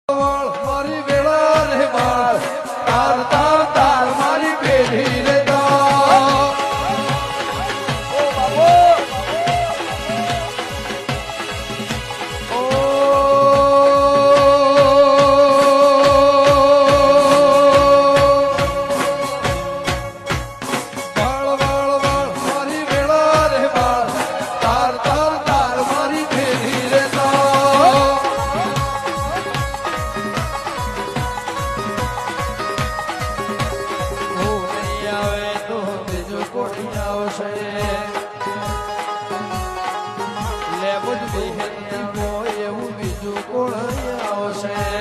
મારી વેળા રે બાળ તાર તાર તાર મારી પેઢી રે એવું બીજું કોણ આવશે